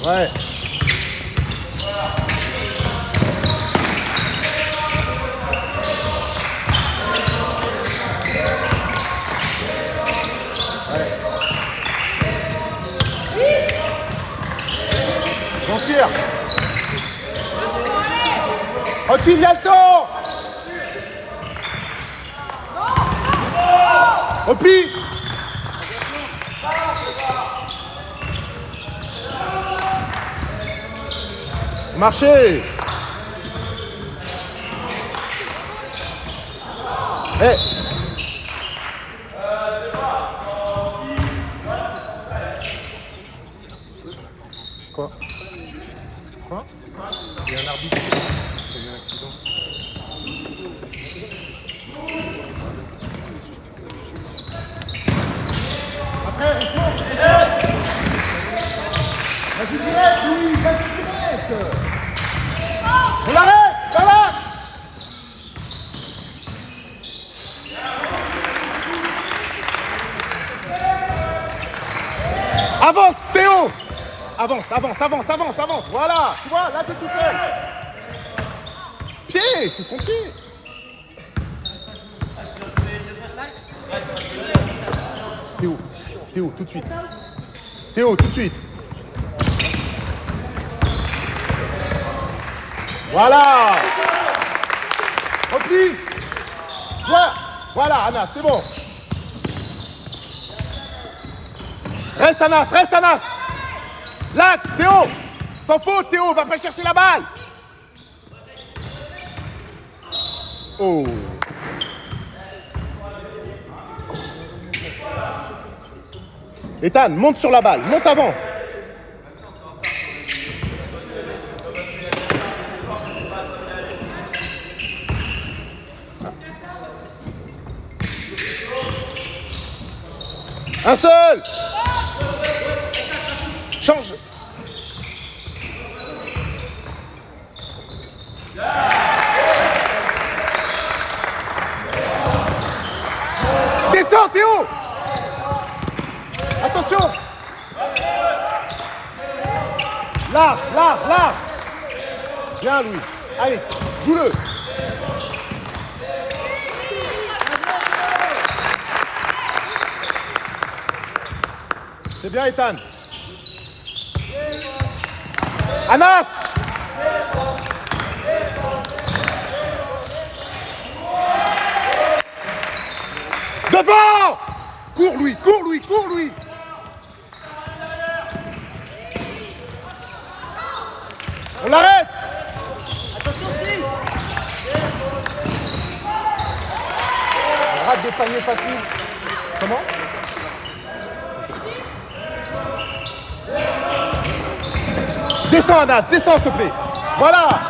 Ouais. J'en tire. Tranquille, il y a le temps. Repli. Marchez. Hey. Quoi? Quoi? Il y a un arbitre qui a eu un accident. Après, il faut. Vas-y direct, Louis, vas-y direct. On l'arrête, ça va. Avance, Théo. Avance. Voilà, tu vois, là t'es tout seul. Pied, c'est son pied. Théo, tout de suite. Théo, tout de suite. Voilà. Repli. Voilà, Anas, c'est bon. Reste Anas. L'axe, Théo. Sans faute, Théo, va pas chercher la balle. Oh. Ethan, monte sur la balle, monte avant. Un seul. Change. Descends, Théo. Attention. Large. Bien, Louis. Allez, joue-le. C'est bien, Ethan. Anas. Devant. Cours, Louis. On l'arrête. Attention, Steve. On rate des paniers faciles. Comment? Descends, Anas, s'il te plaît. Voilà.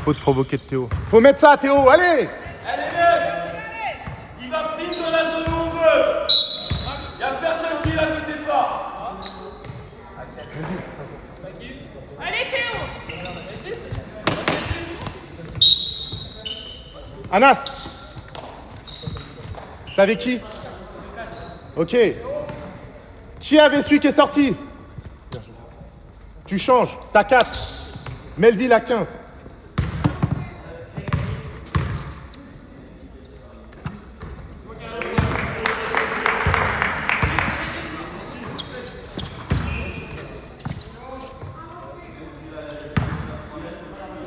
Faute provoquée de Théo. Faut mettre ça, Théo, allez. Allez, il va pile dans la zone où on veut. Il n'y a personne qui est là côté fort. Allez, Théo. Anas. T'es avec qui? Ok. Qui avait celui qui est sorti? Tu changes. T'as 4. Melville à 15.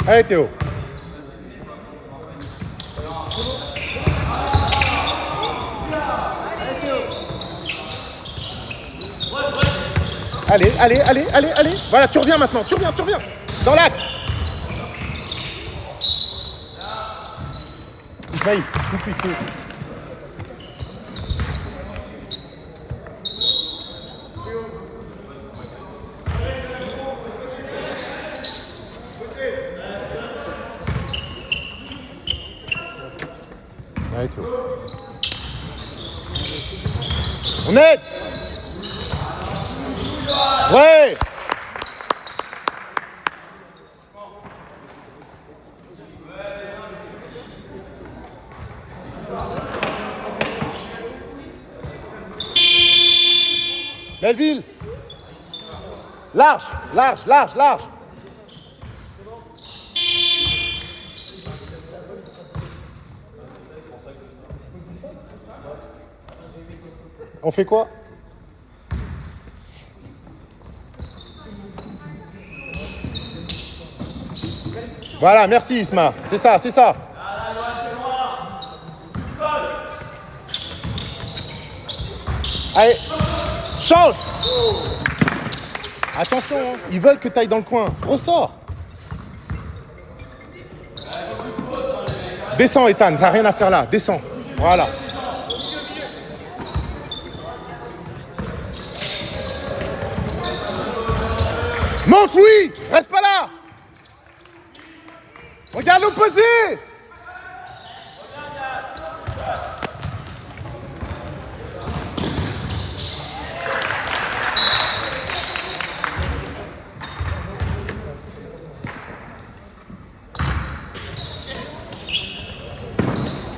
Allez, Théo. Allez. Voilà, tu reviens maintenant. Tu reviens. Dans l'axe. Ismaïl, tout de suite. Allez, Théo. On aide. Ouais. Melville. Large, large, large, large. On fait quoi? Voilà, merci Isma. C'est ça, c'est ça. Allez, change. Attention, hein. Ils veulent que tu ailles dans le coin. Ressors. Descends, Ethan, t'as rien à faire là. Descends. Voilà. Monte, Louis. Reste pas là. Regarde l'opposé.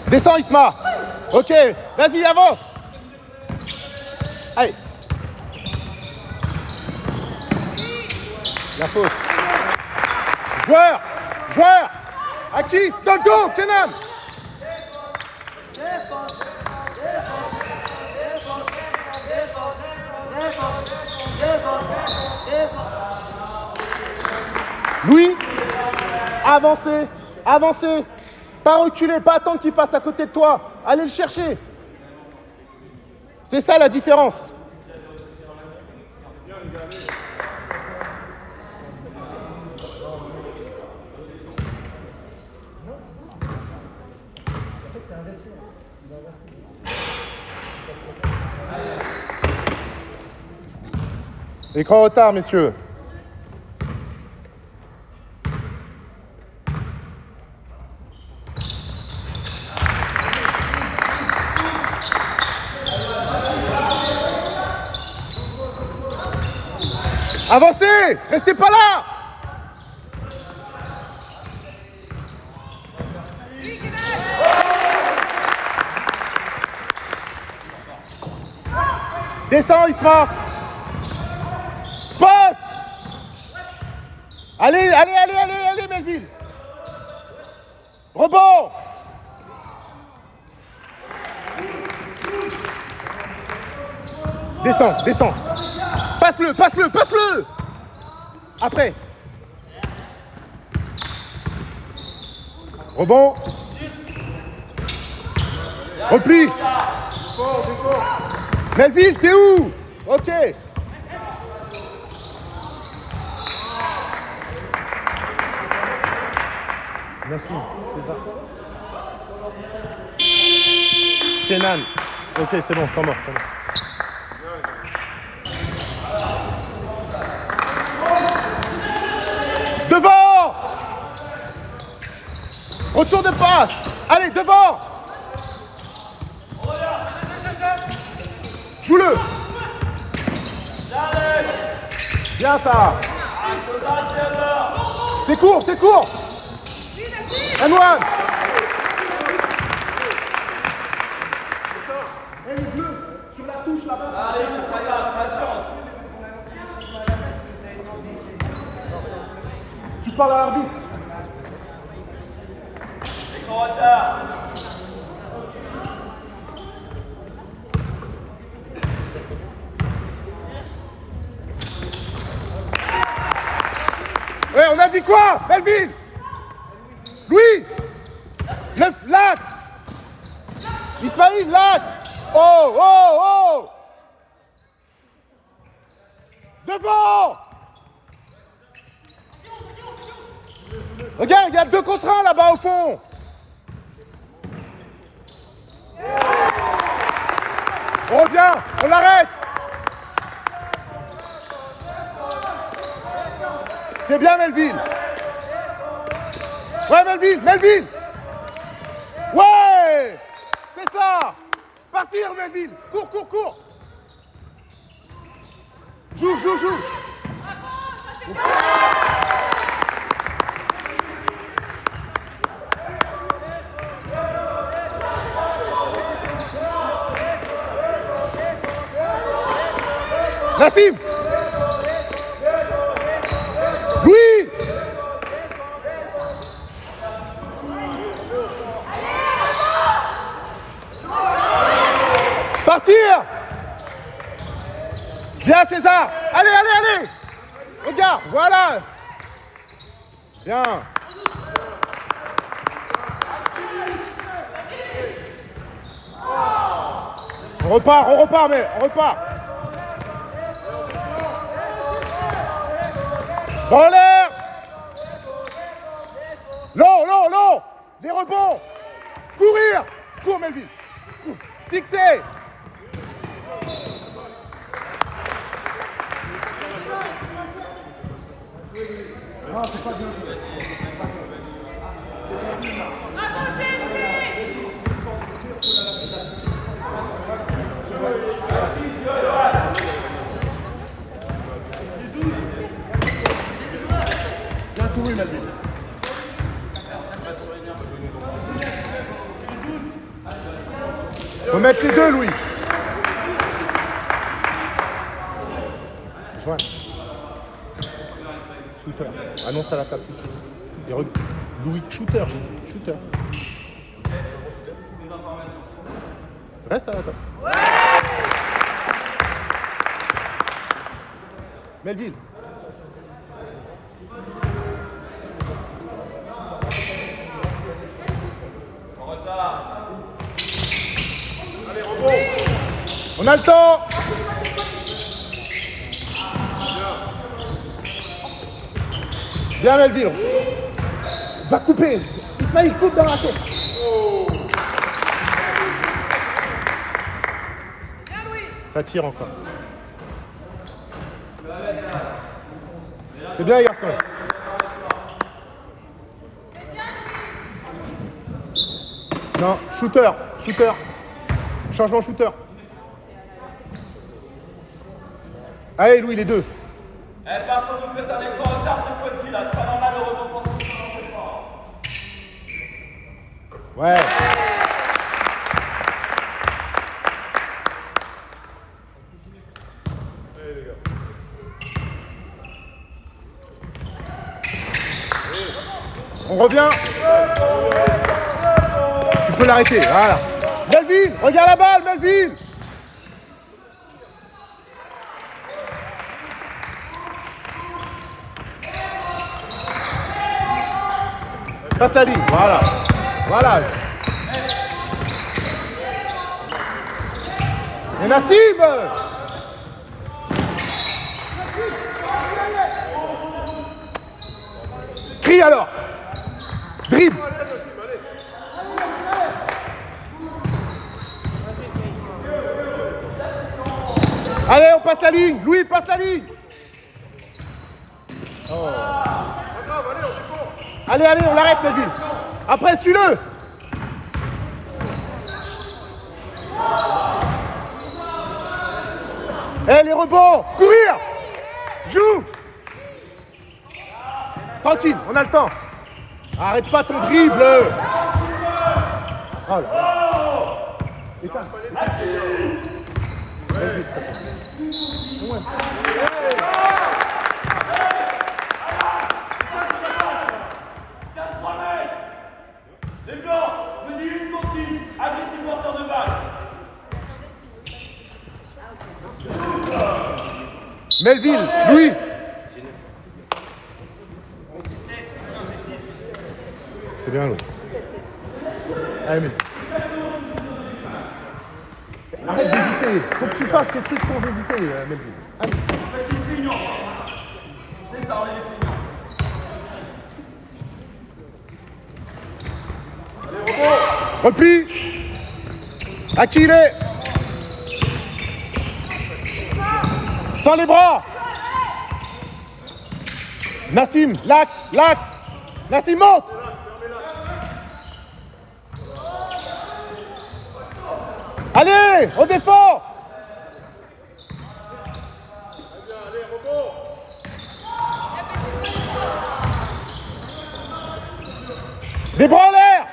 Descends, Isma. Ok, vas-y, avance. Allez. La faute. Joueur. Joueur. À qui? Dans le dos, Kenan. Louis, avancez, avancez. Pas reculer, pas attendre qu'il passe à côté de toi. Allez le chercher. C'est ça la différence. Écran retard, messieurs. Avancez! Restez pas là! Descends, Isma! Poste! Allez, allez, allez, allez, allez, Melville! Rebond! Descends, descends! Passe-le, passe-le, passe-le! Après. Rebond. Repli. Melville, t'es où? Ok. Merci. Kenan. Ok, c'est bon, t'en mort, t'en mort. Devant! Retour de passe! Allez, devant! Joue-le! Bien ça! C'est court, c'est court! N1! Et le bleu, sur la touche là-bas! Allez, c'est pas grave, pas de chance. Tu parles à l'arbitre. Écran retard. Ouais, on a dit quoi, Melville? Louis, l'axe. Ismaïl, l'axe. Oh, oh, oh. Devant. Regarde, il y a 2 contre 1 là-bas au fond. On revient, on l'arrête. C'est bien Melville. Ouais Melville, Melville. Ouais. C'est ça. Partir Melville. Cours, cours, cours. Joue, joue, joue. Nassim. Louis. Partir. Bien César. Allez, allez, allez. Regarde, voilà. Bien. On repart, mais on repart. Dans l'air. Non. Des rebonds. Courir. Cours, Melville. Cours. Fixer. Non, c'est pas bien. Avancez, Smith. Bien couru, Melville. Faut mettre les deux, Louis. Joanne. Shooter. Annonce à la table tout de suite. Louis, shooter, j'ai dit. Shooter. Reste à la table. Ouais. Melville. En retard. Allez, rebond. On a le temps. Bien Melville. Va couper. Ismaïl, coupe dans la tête. Oh. Ça tire encore. C'est bien, garçon. Non, shooter. Changement shooter. Allez, Louis, les deux. Eh, par contre, vous faites un écran en retard cette fois-ci, là. C'est pas normal, le rebond français. Ouais. On revient. Tu peux l'arrêter, voilà. Melville, regarde la balle, Melville. Passe la ligne, voilà. Voilà. Et Nassim. Crie alors. Dribble. Allez, on passe la ligne. Louis, passe la ligne. Oh. Allez, on l'arrête, Melville. Après, suis-le. Eh, les rebonds. Courir. Joue. Tranquille, on a le temps. Arrête pas ton dribble. Oh là là. Éteins. Ouais. 4-3 mètres. Les blancs, je dis une consigne. Agressif porteur de balle. Melville, Louis. C'est bien, Louis. Allez, Melville. Arrête d'hésiter. Faut que tu fasses tes trucs sans hésiter, Melville. Allez. Petit feignant. C'est ça, on est des feignants. Repli. À qui il est? Sans les bras. Nassim, l'axe. Nassim, monte. Allez, on défend. Des bras en l'air.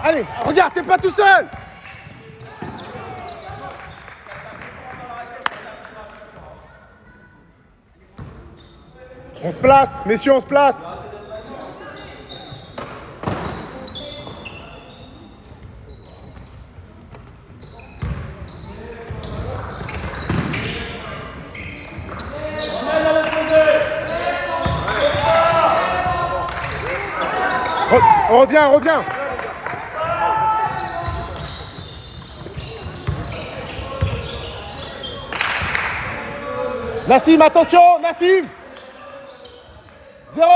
Allez, regarde, t'es pas tout seul. On se place, messieurs, on se place. On revient, on revient. Nassim, attention, Nassim. 0.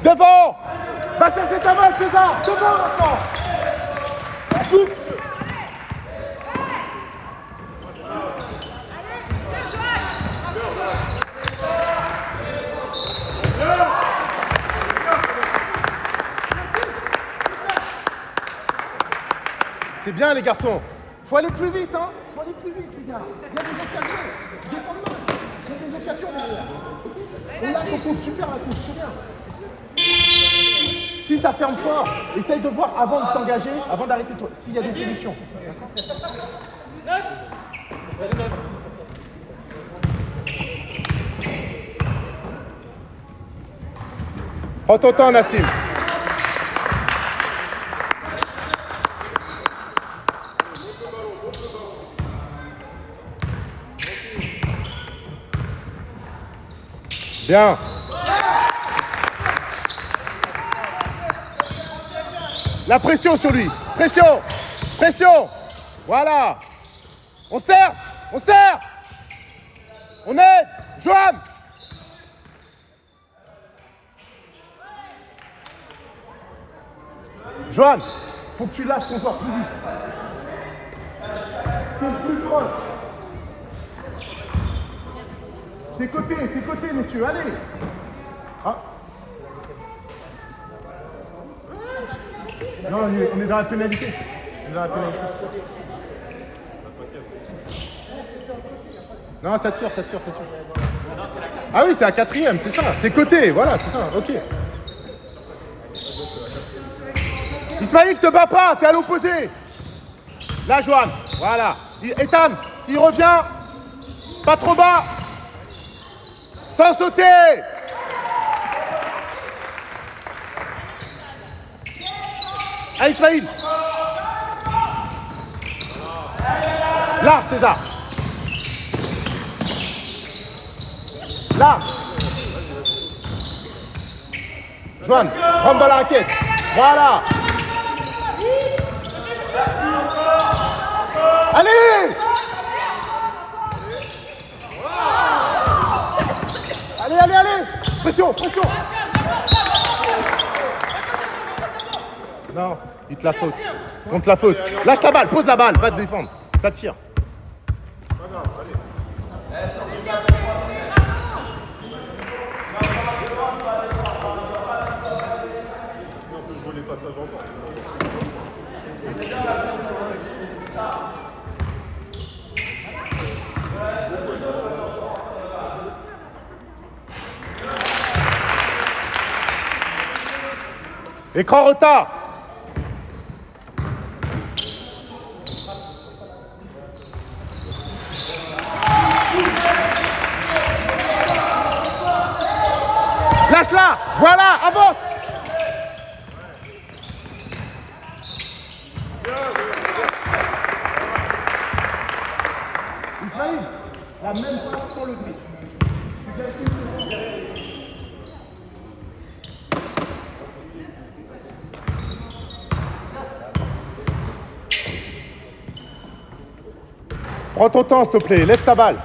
Devant. Va chercher ta balle, César. Devant maintenant. Coupe. C'est bien les garçons. Faut aller plus vite, hein. Faut aller plus vite, les gars. Il y a des occasions. Défendre mal. Il y a des occasions derrière. On lâche au coupe, super la coupe, c'est bien. Si ça ferme fort, essaye de voir avant de t'engager, avant d'arrêter toi, s'il y a des solutions. Prends ton temps, Nassim. Bien. La pression sur lui. Pression. Pression. Voilà. On serre. On serre. On aide. Johan. Johan, faut que tu lâches ton joueur plus vite. T'es plus proche. C'est côté, messieurs, allez. Ah. Non, on est dans la pénalité. On est dans la pénalité. Non, ça tire. Ah oui, c'est à 4e, c'est ça. C'est côté, voilà, c'est ça, ok. Ismaïl, te bats pas, t'es à l'opposé. Là, Johan, voilà. Ethan, s'il revient, pas trop bas. Sans sauter. Ah, Ismaïl. Large, César. Large. Johan, rentre dans la raquette. Voilà. Allez. Allez. Pression. Non, il te la faute. Contre la faute. Lâche ta balle, pose la balle, va te défendre. Ça tire. Écran retard. Lâche-la. Voilà, avance. Ismaïl, la même passe sur le but. Prends ton temps, s'il te plaît. Lève ta balle.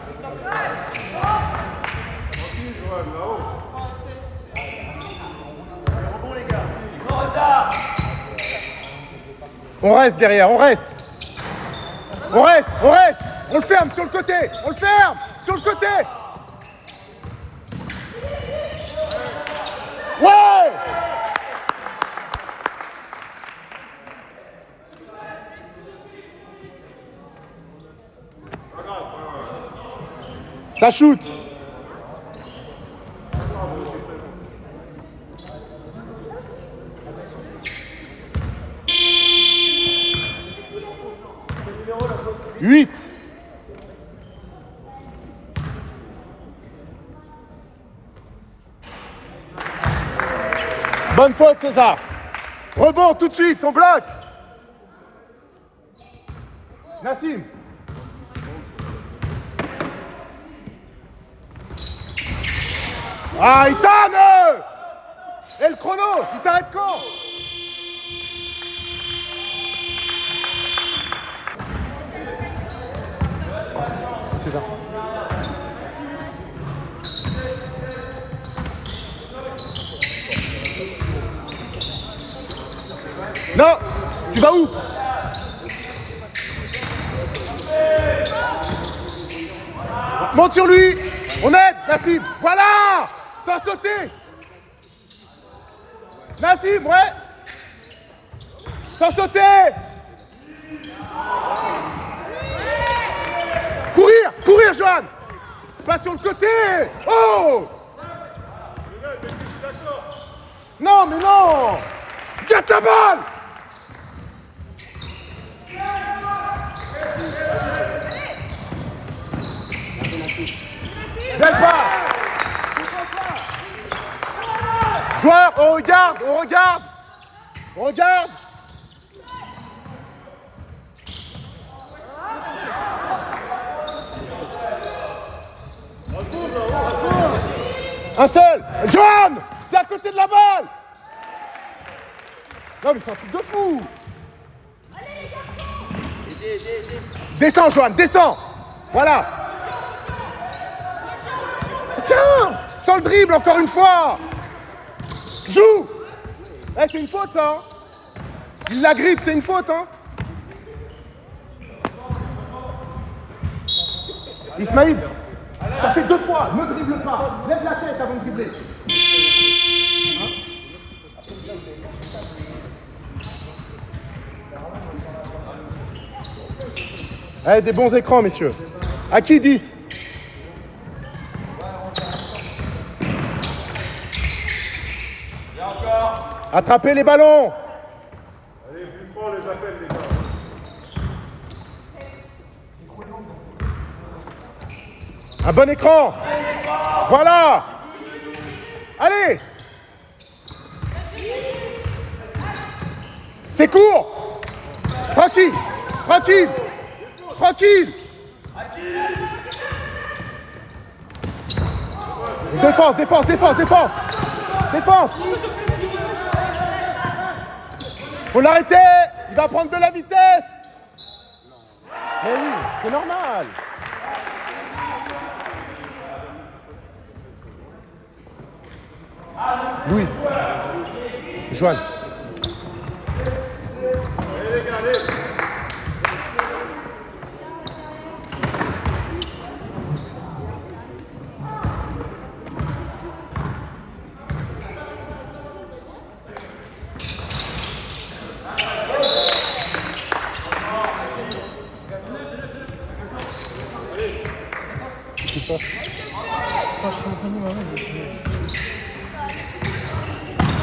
On reste derrière, on reste. On le ferme sur le côté. Ouais. Ça shoot. Huit. Bonne faute, César. Rebond, tout de suite, on bloque. Nassim. Ah, Ethan! Et le chrono, il s'arrête quand? César. Non! Tu vas où? Monte sur lui! On aide, Nassim! Voilà! Sans sauter! Nassim, ouais! Sans sauter! Courir! Courir, Johan! Pas sur le côté! Oh! Non, mais non! Garde ta balle! Belle passe! Joueur, on regarde, on regarde! On regarde! Un seul! Johan! T'es à côté de la balle! Non mais c'est un truc de fou! Descends, Johan, descends! Voilà! Tiens! Sans le dribble, encore une fois! Joue! Eh, c'est une faute, ça! Hein. Il la grippe, c'est une faute, hein! Ismaïl, ça fait 2 fois, ne dribble pas! Lève la tête avant de dribbler! Eh, des bons écrans, messieurs. À qui 10? Attrapez les ballons. Allez, plus fort les appels, les gars. Un bon écran. Voilà. Allez. C'est court. Tranquille. Tranquille. Tranquille. Défense, défense, défense, défense. Défense. Faut l'arrêter. Il va prendre de la vitesse. Mais oui, c'est normal. Louis. Joanne. Allez les gars, allez.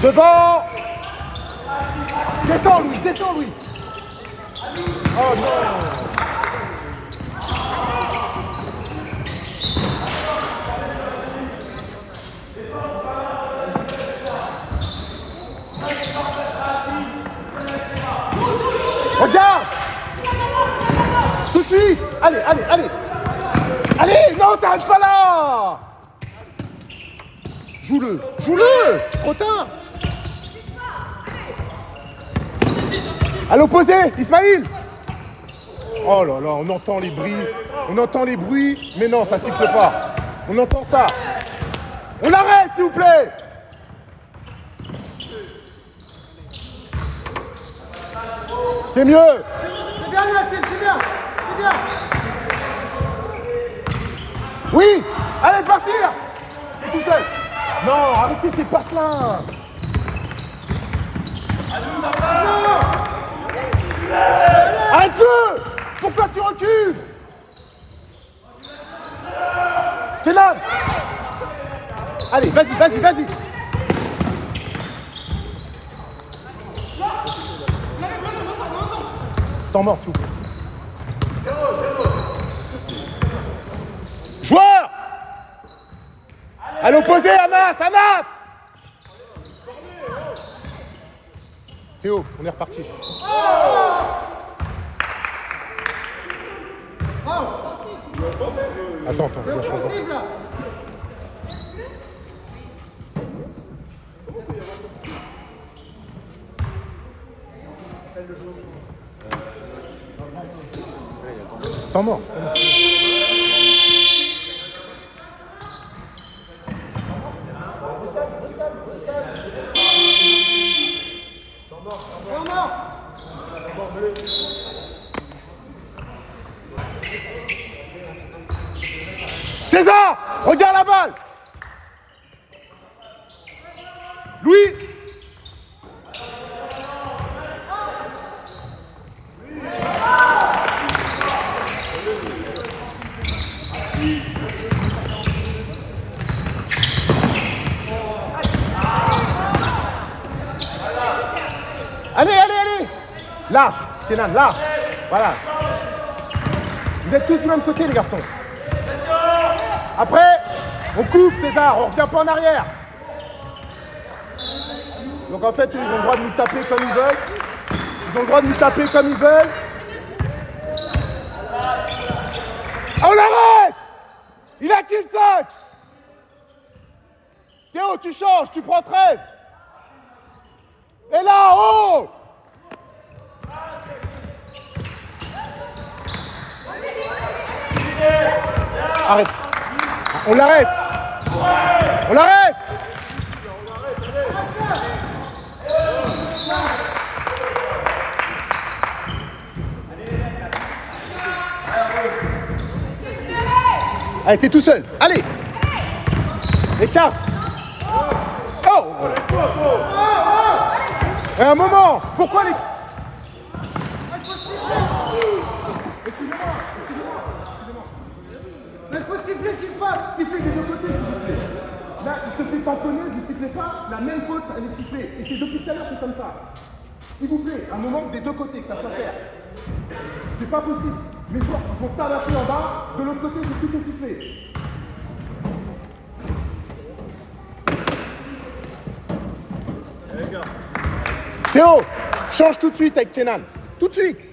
Devant. Descends Louis, descends Louis. Oh non. Regarde. Tout de suite. Allez, allez, allez. Allez, non, t'arrêtes pas là. Joue-le, joue-le. Trop tard. À l'opposé, Ismaïl. Oh là là, on entend les bruits, mais non, ça siffle pas. On entend ça. On arrête, s'il vous plaît. C'est mieux. C'est bien, Yacine, c'est bien. C'est bien. Oui, allez, partir. C'est tout seul. Non, arrêtez ces passes-là. Arrête-le. Pourquoi tu recules? Kenan. Allez, vas-y, vas-y, vas-y. Temps mort, s'il vous plaît. Joueur. À l'opposé, Anas, Anas. Théo, on est reparti. Attends, je vais changer. Offensive là. Temps mort. César, regarde la balle. Louis. Allez. Large, Kenan, large. Voilà. Vous êtes tous du même côté, les garçons. Après, on coupe, César, on revient pas en arrière. Donc en fait, ils ont le droit de nous taper comme ils veulent. Ils ont le droit de nous taper comme ils veulent. Ah, on l'arrête! Il a kill 5! Théo, tu changes, tu prends 13. Et là, oh! Arrête. On l'arrête. On l'arrête. Allez, t'es tout seul. Allez. Écarte. Oh. Et un moment. Pourquoi les... Mais il faut siffler s'il faut. Sifflez des deux côtés, s'il vous plaît. Là, il se fait tamponner, vous ne sifflez pas, la même faute, elle est sifflée. Et c'est depuis tout à l'heure, c'est comme ça. S'il vous plaît, un moment des deux côtés que ça soit faire. C'est pas possible. Les joueurs vont tabasser en bas, de l'autre côté, c'est tout est sifflé. Théo, change tout de suite avec Kenan. Tout de suite.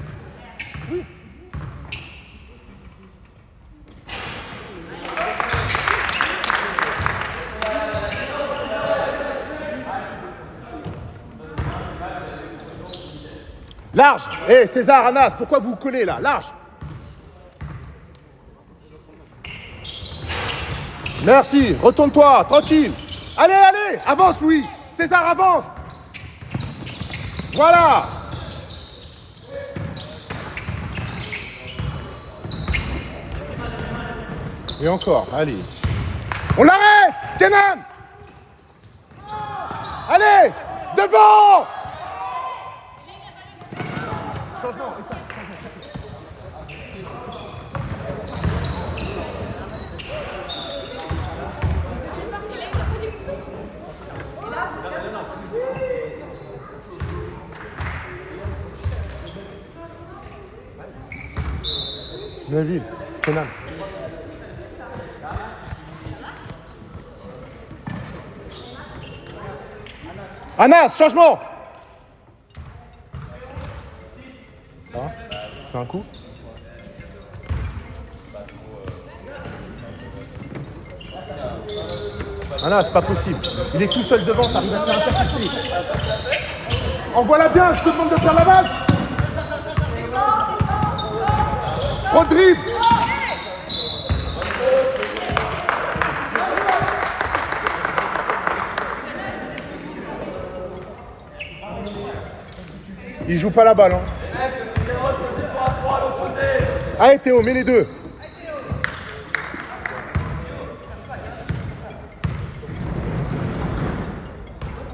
Oui. Large. Hé, César, Anas, pourquoi vous vous collez là? Large. Merci. Retourne-toi, tranquille. Allez, avance, Louis. César, avance. Voilà. Et encore, allez. On l'arrête, Kenan. Allez, devant. Changement, Neville, Kenan. Anas, changement. Ça va? C'est un coup? Anas, c'est pas possible. Il est tout seul devant, t'arrives à faire intercepter. Envoie-la bien, je te demande de faire la balle. Trop de dribble. Il joue pas la balle, hein. Allez Théo, mets les deux.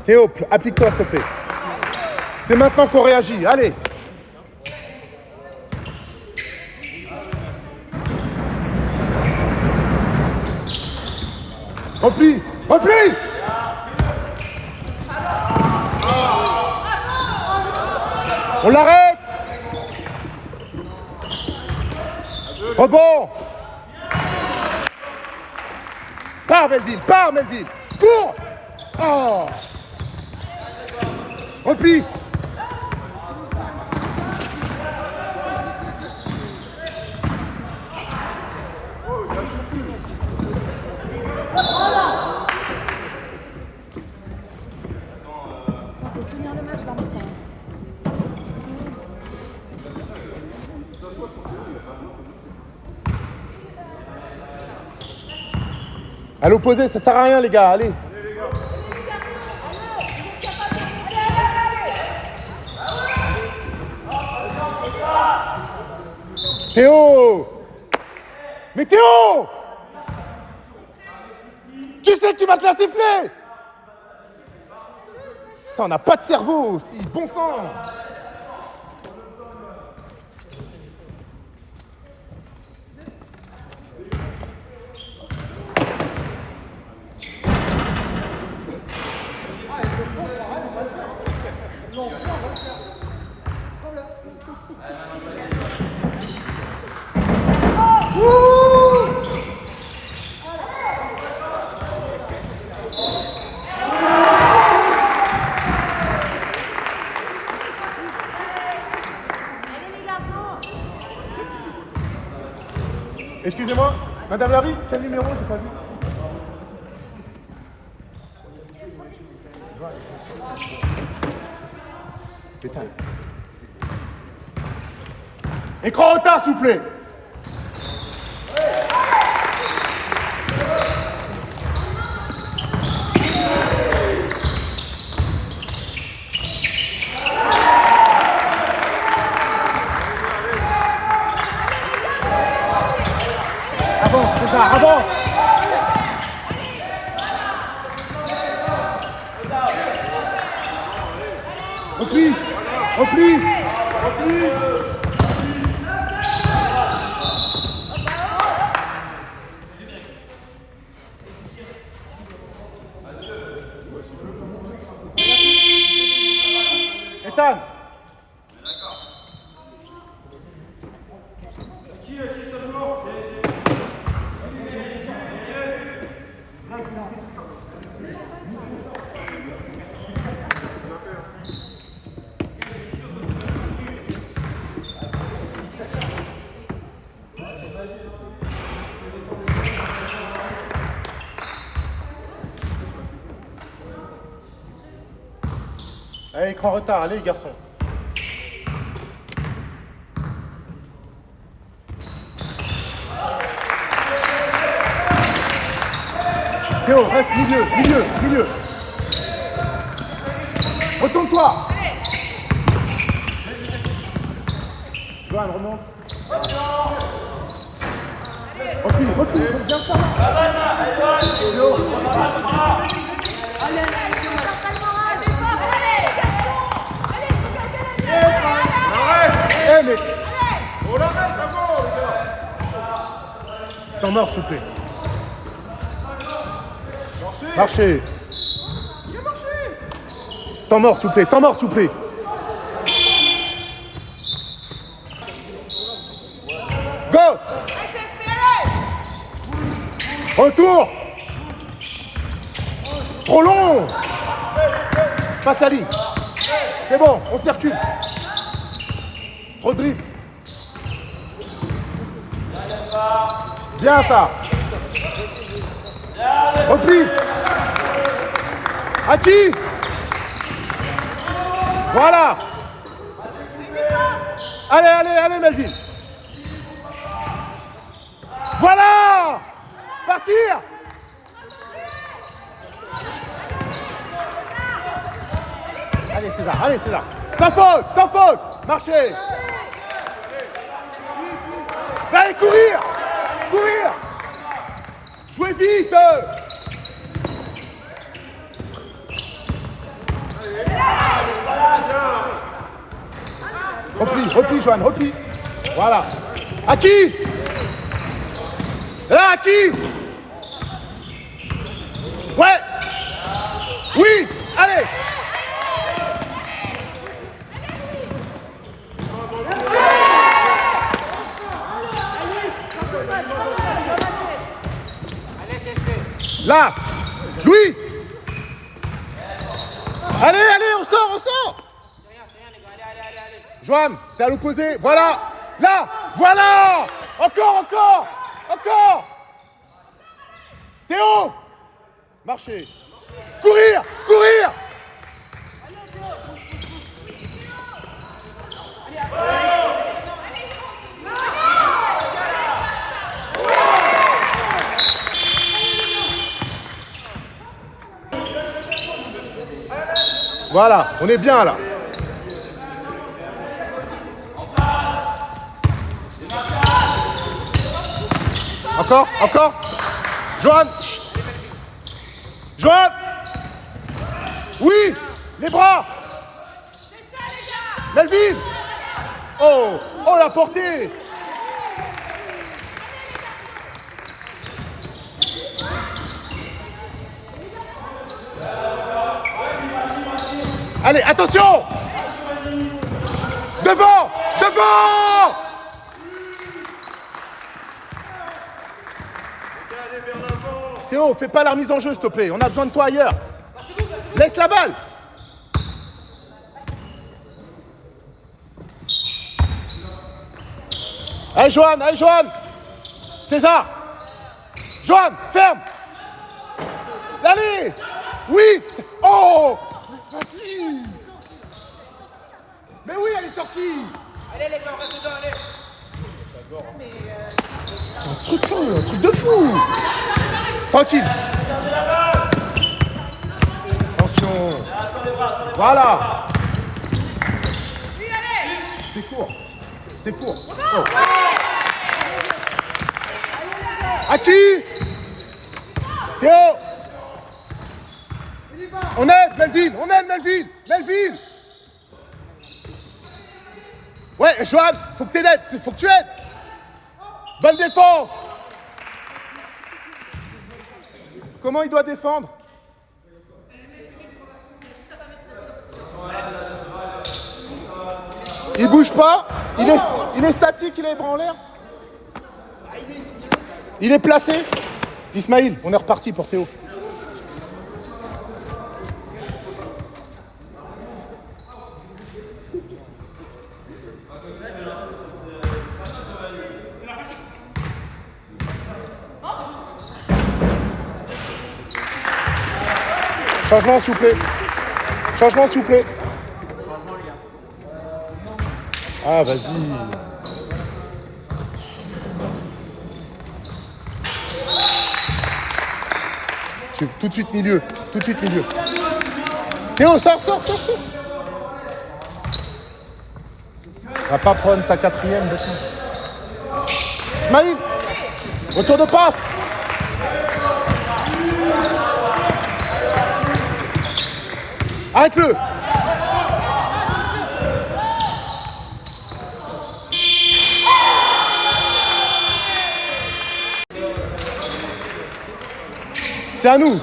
Théo, applique-toi s'il te plaît. C'est maintenant qu'on réagit, allez. Replie. On l'arrête. Rebond. Pars Melville. Cours. Oh. Replie. À l'opposé, ça sert à rien les gars, allez. Théo! Mais Théo! Tu sais que tu vas te la siffler! Putain, on n'a pas de cerveau aussi, bon sang! Excusez-moi, Madame Larry, quel numéro? J'ai pas vu. Putain. Écran retard, s'il vous plaît. Avance, César, avance. Repli, repli, repli. Ethan. Allez, écran retard, allez, garçon. Théo, reste milieu, milieu, milieu. Retourne-toi. Joanne, remonte. Repli, repli, viens ça. Eh mais... On l'arrête d'abord, les gars. Temps mort, s'il vous plaît. Marchez. Il a marché. Temps mort, s'il vous plaît. Temps mort, s'il vous plaît. Go. Retour. Trop long. Passe la ligne. C'est bon, on circule. Rodrigue. Bien ça. Repli. À qui? Voilà. Allez, allez, allez, Melville. Voilà. Partir. Allez, César, allez, César. Sans faute, sans faute. Marchez. Allez, courir. Courir. Jouez vite. Repli, repli, Joanne, repli. Voilà. À qui? Là, à qui? Ouais. Oui. Allez. Là. Louis. Allez, allez, on sort, on sort. Joanne, t'es à l'opposé, voilà. Là, voilà. Encore, encore, encore. Théo. Marchez. Courir, courir. Voilà, on est bien là. Encore, encore. Johan. Johan. Oui, les bras. C'est ça, les gars. Melvin. Oh, oh la portée. Allez, attention. Devant, devant. Théo, fais pas la remise en jeu, s'il te plaît. On a besoin de toi ailleurs. Laisse la balle. Allez, Johan, allez, Johan. César. Johan, ferme. Allez. Oui. Oh. Vas-y. Mais oui, elle est sortie. Allez les gars, on reste dedans, allez. Un truc de fou. Tranquille. Attention. Voilà. C'est court. C'est court. Oh. À qui? Théo. On aide Melvin. On aide Melvin. Melvin. Ouais, Johan, faut que t'aides. Faut que tu aides. Bonne défense. Comment il doit défendre? Il bouge pas. Il est statique, il a les bras en l'air. Il est placé. Ismaïl, on est reparti pour Théo. Changement s'il vous plaît. Changement s'il vous plaît. Ah vas-y. Tout de suite milieu. Tout de suite milieu. Théo, sors. Va pas prendre ta quatrième de temps. Ismaïl. Retour de passe. Arrête-le. C'est à nous.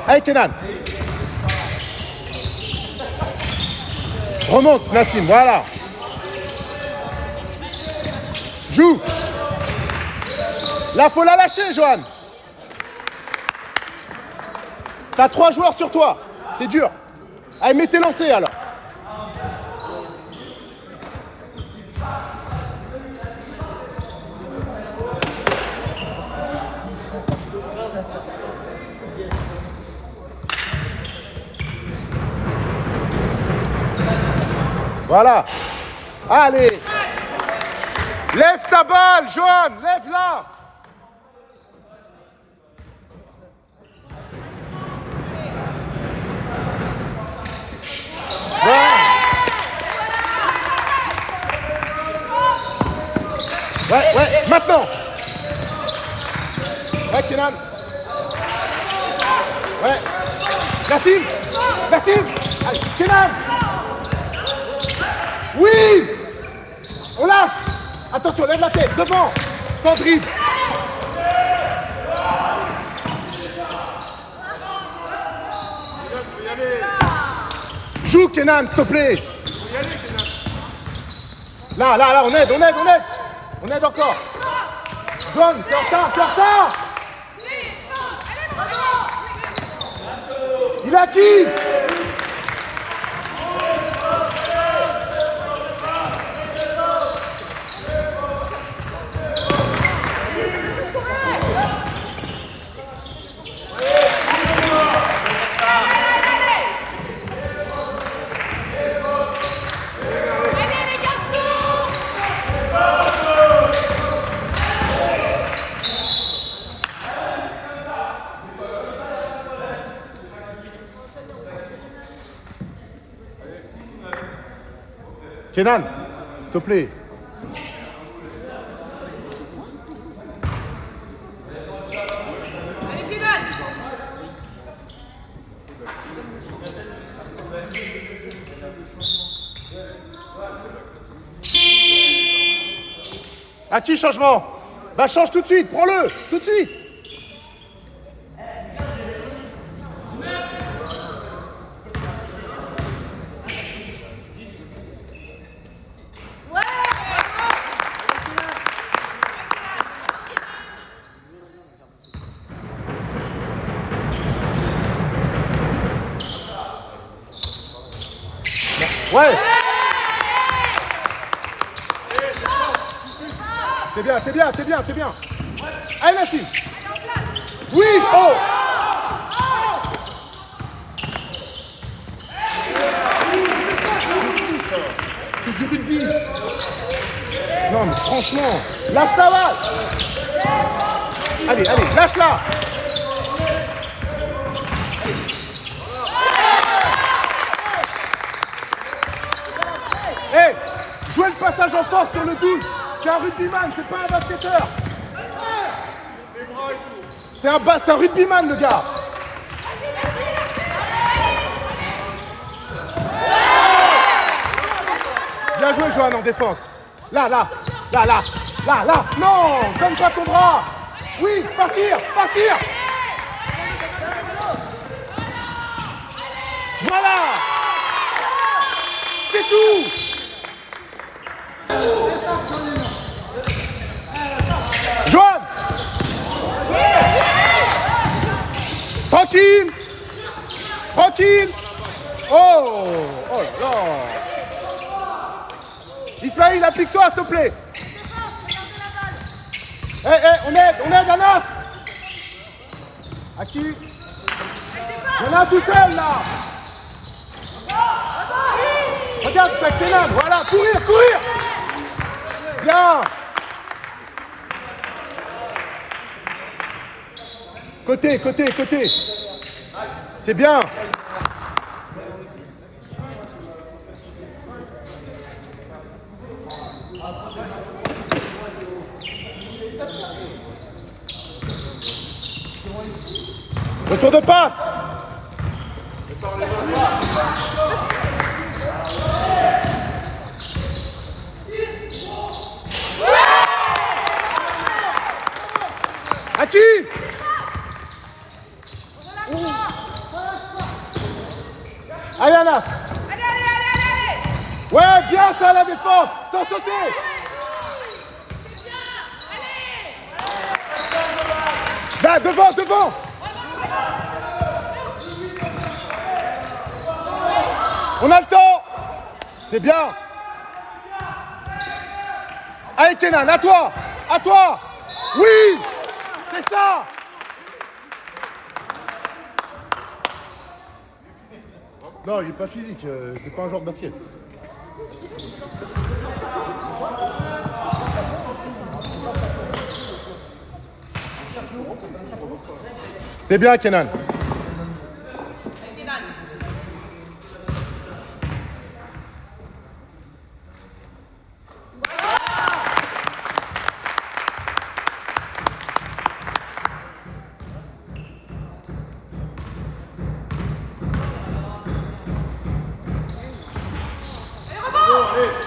Allez Kenan. Remonte Nassim, voilà. Joue. Là, faut la lâcher, Johan. T'as 3 joueurs sur toi. C'est dur. Allez, mets tes lancers alors. Voilà. Allez. Lève ta balle, Johan. Lève-la. Ouais, maintenant. Ouais, Kenan. Ouais. Nassim. Allez, Kenan. Oui. On lâche. Attention, lève la tête, devant. Sans dribble. Joue, Kenan, s'il te plaît. Là, on aide. On aide encore. John, t'es en retard. Il a qui? Kenan, s'il te plaît. Allez, Kenan. À qui changement? Bah change tout de suite, prends-le, tout de suite. Ouais. T'es bien, t'es bien, t'es bien, t'es bien. Allez, Nassim. Oui, oh. C'est du rugby. Non, mais franchement, lâche la balle. Allez, allez, lâche-la. Hey, jouez le passage en force sur le 12. C'est un rugbyman, c'est pas un basketteur. C'est un rugbyman, le gars. Bien joué, Johan, en défense. Là. Non, donne pas ton bras. Oui, partir. Voilà. C'est tout. Johan. Tranquille. Oh là là. Ismaïl, applique-toi, s'il te plaît. On aide, Anas. À qui? Il y en a tout seul, là. Regarde, c'est Kenan, voilà, courir. Bien. Côté. C'est bien. Retour de passe. À qui? Allez, Anas. Allez. Ouais, bien ça, la défense. Sans sauter. Là, devant. On a le temps. C'est bien. Allez, Kenan, à toi. Oui, c'est ça. Non, il est pas physique, c'est pas un joueur de basket. C'est bien, Kenan.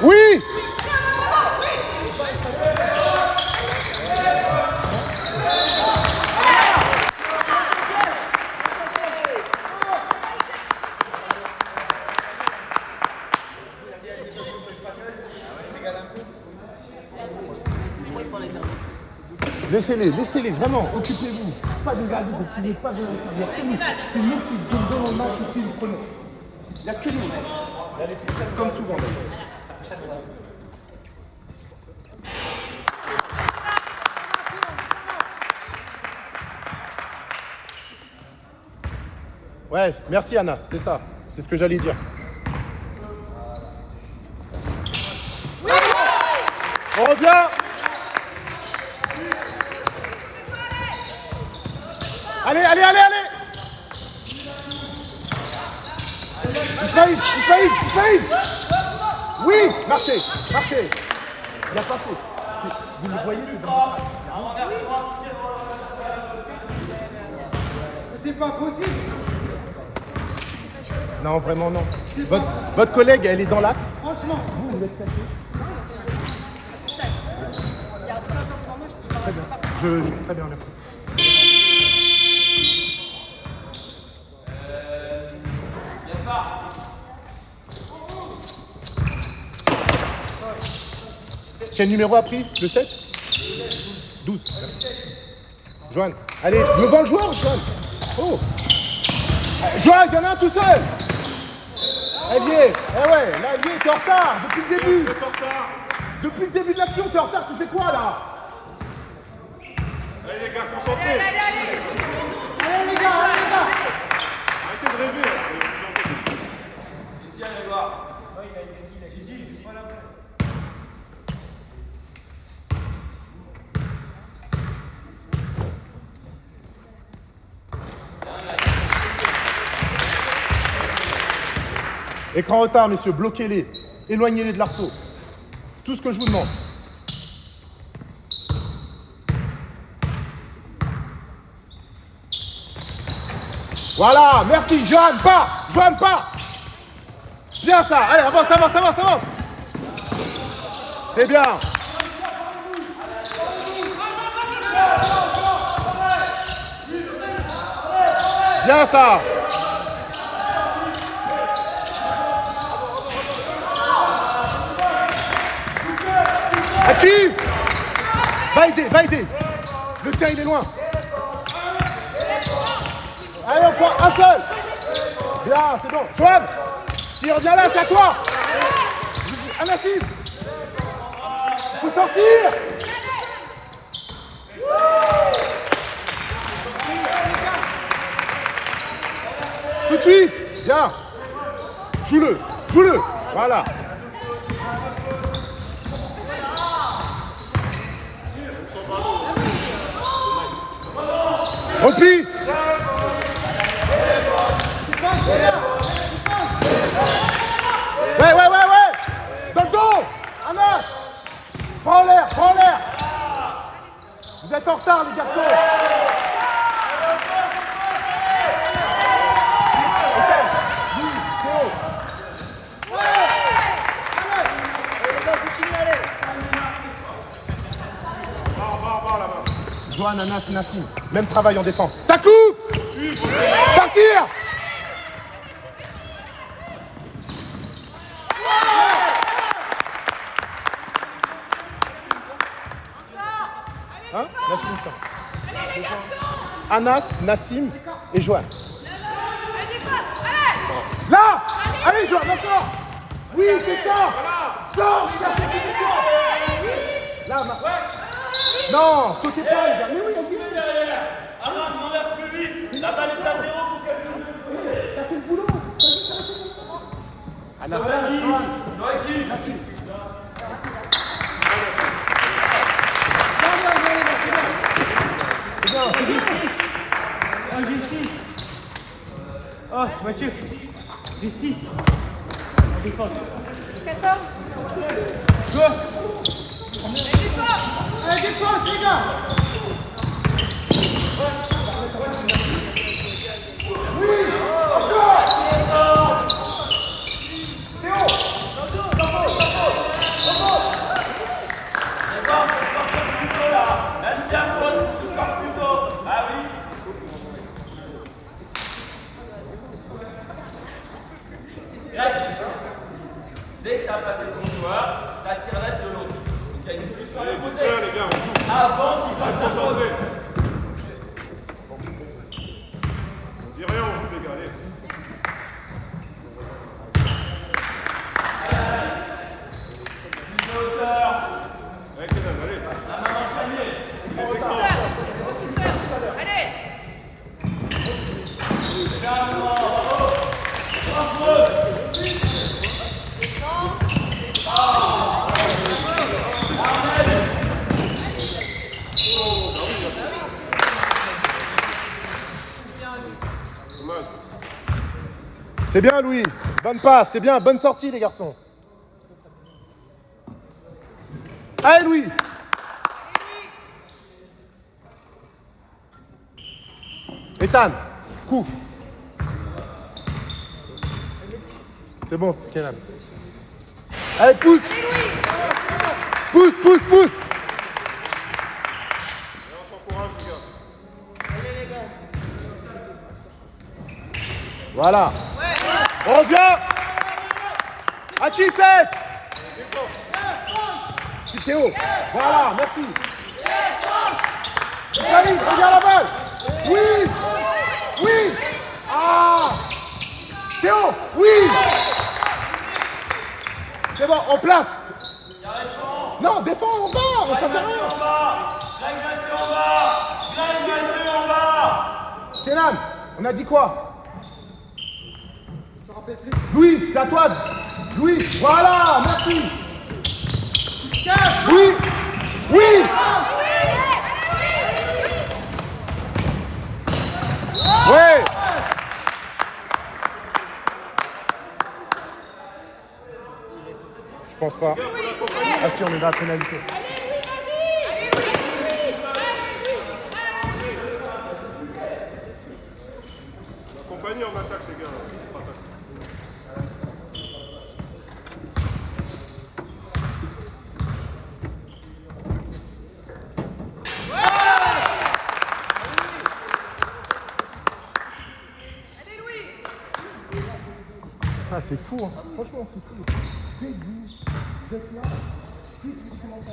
Oui. Laissez-les, vraiment, occupez-vous. Pas de garder de filer, pas de l'intérieur. C'est nous qui se donnons dans le match et qui nous prenons. Il n'y a que nous. Comme souvent d'ailleurs. Ouais, merci Anas, c'est ça. C'est ce que j'allais dire. On revient. Allez. Ismaïl. Oui, marchez, marchez. Il a pas fait. Vous le voyez, c'est dans le C'est pas possible. Non, vraiment non. Votre collègue, elle est dans l'axe. Franchement. Vous êtes caché. Très bien. Très bien, merci. Quel numéro a pris? Le 7? 12. Merci. Joanne, allez, devant le joueur, Joanne. Oh. Joanne, il y en a un tout seul. Elier, eh ouais, là, Elier, t'es en retard depuis le début. Depuis le début de l'action, t'es en retard, tu fais quoi là? Allez les gars, concentrés. Allez les gars, Arrêtez de rêver. Christian, allez voir. Écran retard, messieurs, bloquez-les. Éloignez-les de l'arceau. Tout ce que je vous demande. Voilà, merci, Joanne, pas. Joanne, pas. Bien ça, allez, avance, avance, avance, avance. C'est bien. Bien ça. Aki, va aider, va aider. Le tien, il est loin. Allez, enfin, un seul. Bien, c'est bon. Joanne, si reviens là, c'est à toi. Anassim. Faut sortir. Tout de suite. Bien. Joue-le, joue-le. Voilà. Repli. Ouais. Dans le dos. Anas. Prends l'air, prends l'air. Vous êtes en retard, les garçons. Joanne, Anas, Nassim, même travail en défense. Ça coupe. Partir. Hein? Nassim, ça. Allez les garçons. Anas, Nassim et Joanne. Allez, allez. Là. Allez, Joanne, encore. Oui, c'est ça. Sors, les gars, c'est là, non, sautez pas, les gars. Mais oui, on Derrière. Alain, on lève plus vite. La balle est à 0, faut qu'elle... t'as fait le boulot. Anas. Joachim. C'est bien, c'est bien. Oh, j'ai 6. Oh, Mathieu. J'ai 6. Défense. 14. Go. allez, défense les gars. Même si à faute, tu sors plus tôt. Ah oui. Greg, dès que tu as passé ton joueur, tu attires l'aide de l'autre. Donc il y a une solution à Allez, proposer. dites-le, les gars, on joue. Avant qu'il fasse la faute. Concentrés. On dit rien, on joue, les gars, allez. Allez, Kenan, allez. La main dans le panier. Allez. Dommage. C'est bien, Louis. Bonne passe, c'est bien. Bonne sortie, les garçons. Allez, Louis. Ethan, couvre. C'est bon, Kenan. Allez, pousse. Pousse, pousse, pousse. Et on s'encourage, les gars. Voilà. On revient. À qui c'est? C'est Théo. Voilà, merci. Salut, regarde la balle. Oui. Oui. Ah. Théo, oui. C'est bon, en place. Non, défends en bas, ça sert à rien. En bas. Greg Mathieu en bas. Greg Mathieu en bas. Kenan, on a dit quoi? Louis, c'est à toi. Louis, voilà, merci. Oui, oui. Ouais. Je pense pas. Ah si, on est dans la pénalité. Accompagnez en attaque, les gars. Attaque. Ah, c'est fou, hein. Franchement, c'est fou. Dès que vous êtes là, dès que vous commencez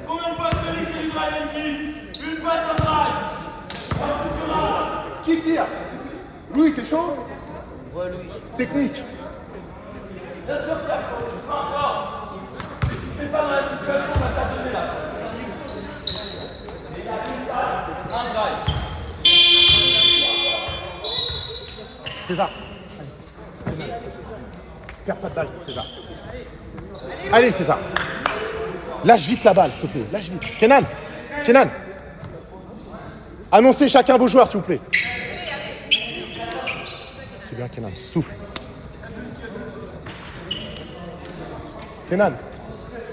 Combien de fois je te dis que c'est du drive and kick? Une passe en drive. Qui tire? Louis, t'es chaud? Ouais, Louis. Technique. Bien sûr qu'il y a faute, pas encore. Tu n'es pas dans la situation, on va t'abonner là. Il y a une passe, un drive. César. Allez. Perds pas de balle, César. Allez, César. Lâche vite la balle, s'il te plaît. Lâche vite. Kenan. Kenan. Annoncez chacun vos joueurs, s'il vous plaît. C'est bien, Kenan. Souffle. Kenan,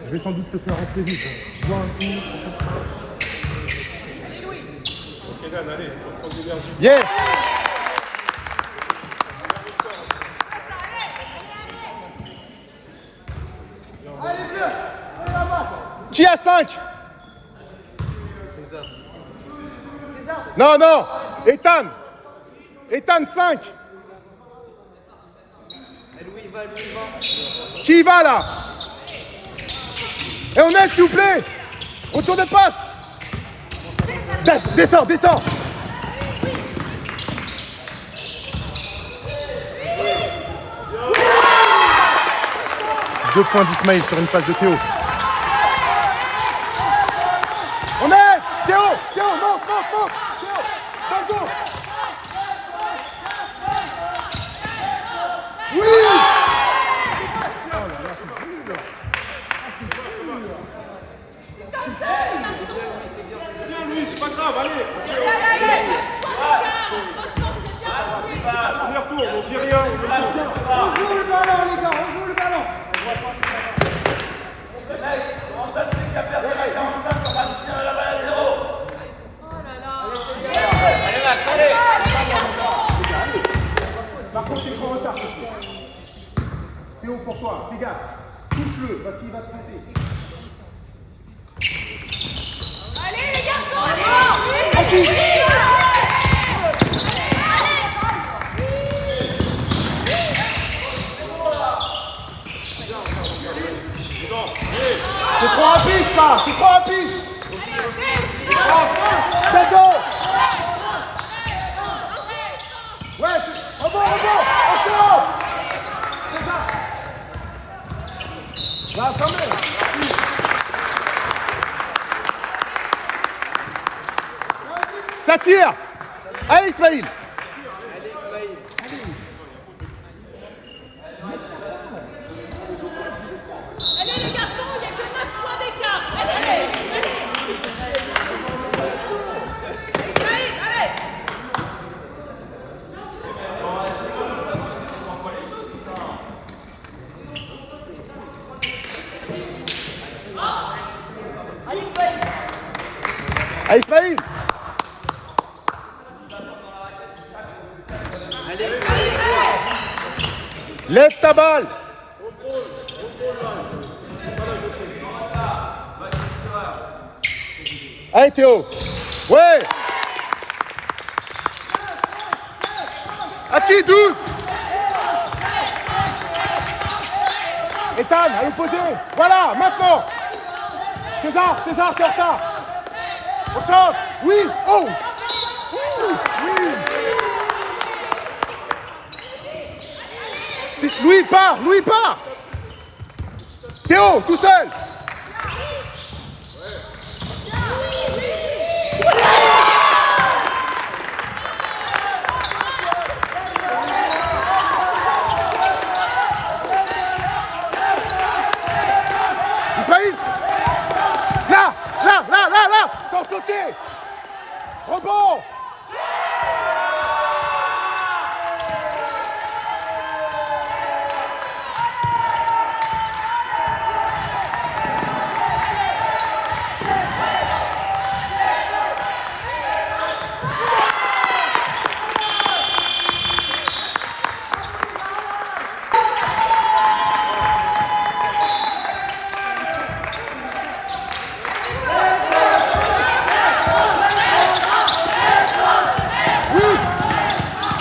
je vais sans doute te faire rentrer vite. Vois un coup. Ok, Dan, allez, il faut prendre de l'énergie. Yes. Allez, bleu. Allez là-bas. Qui a 5? Non, non. Ethan. Ethan, 5. Qui y va là? Et on aide, s'il vous plaît. Retour de passe. Descends, descends. Deux points d'Ismaël sur une passe de Théo. On est Théo. Théo, monte, monte, monte. Théo, dans le dos. Oui. Bien, Louis, c'est pas grave, allez. Premier tour, on dit rien, on fait tout. On joue le ballon, les gars, on joue le ballon. Comment ça se fait qu'il n'y a personne à 45 on va tirer la balle à 0? Allez Max, allez. Par contre, t'es trop en retard. Théo, pour toi, fais gaffe. Touche-le, parce qu'il va se planter. Allez les garçons, allez. C'est trop rapide, ça. C'est trop rapide. C'est bon. Ouais, rebond, rebond. Attention. C'est ça. Là, quand même. Ça tire. Allez, Ismaïl. Allez, Ismaïl. Lève ta balle. Allez, Théo. Ouais. À qui, 12. Ethan, à l'opposé. Voilà, maintenant. César, t'es en retard. On change. Oui. Oh. Oui. Louis part. Théo, tout seul. Ismaïl. Là. Sans sauter. Rebond.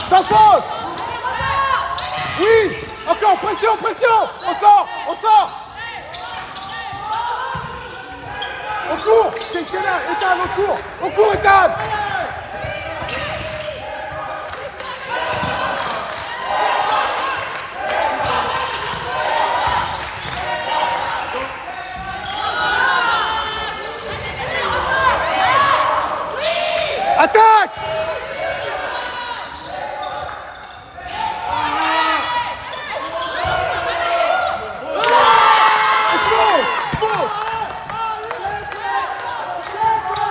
Sans faute. Oui. Encore, pression. On sort. On court. C'est là, Ethan, on court, Ethan. Attaque.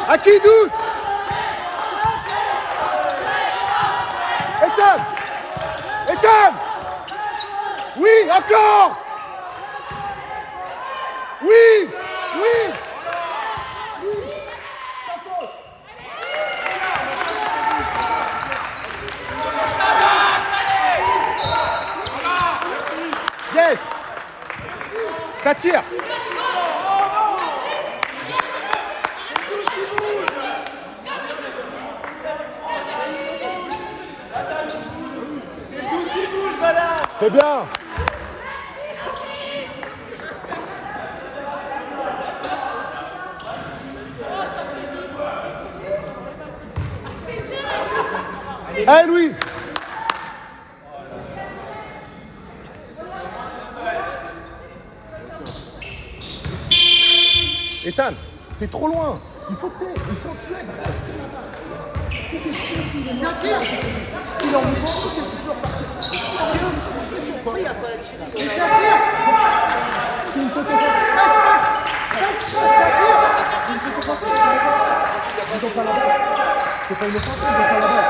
À qui, 12? Ethan. Oui, encore. Oui. Yes. Ça tire. C'est bien. Allez, Louis. Ethan, t'es trop loin. Il faut que tu aides. Il s'attire. S'il en veut pas, tu peux repartir. Il n'y a pas de chien. Il s'attire. C'est une faute offensive. 5, c'est une faute offensive. Ils n'ont pas la balle. C'est pas une offensive, ils n'ont pas la balle.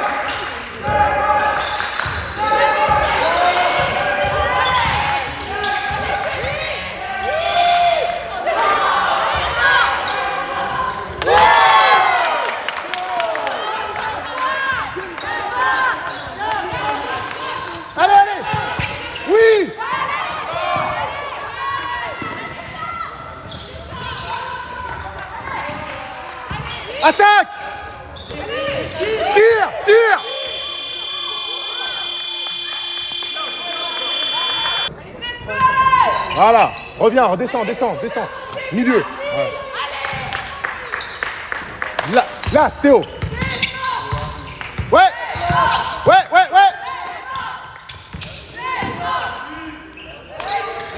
Attaque! Tire! Voilà, reviens, redescends. Milieu. Ouais. Là, Théo. Ouais.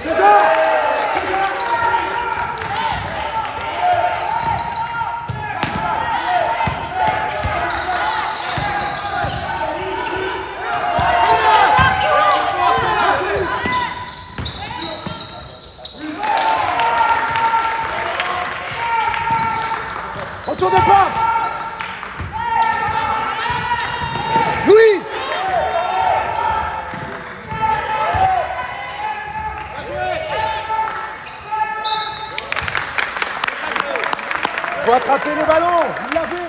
C'est ça. Retour de pas. Louis. Faut attraper le ballon. Il l'avait.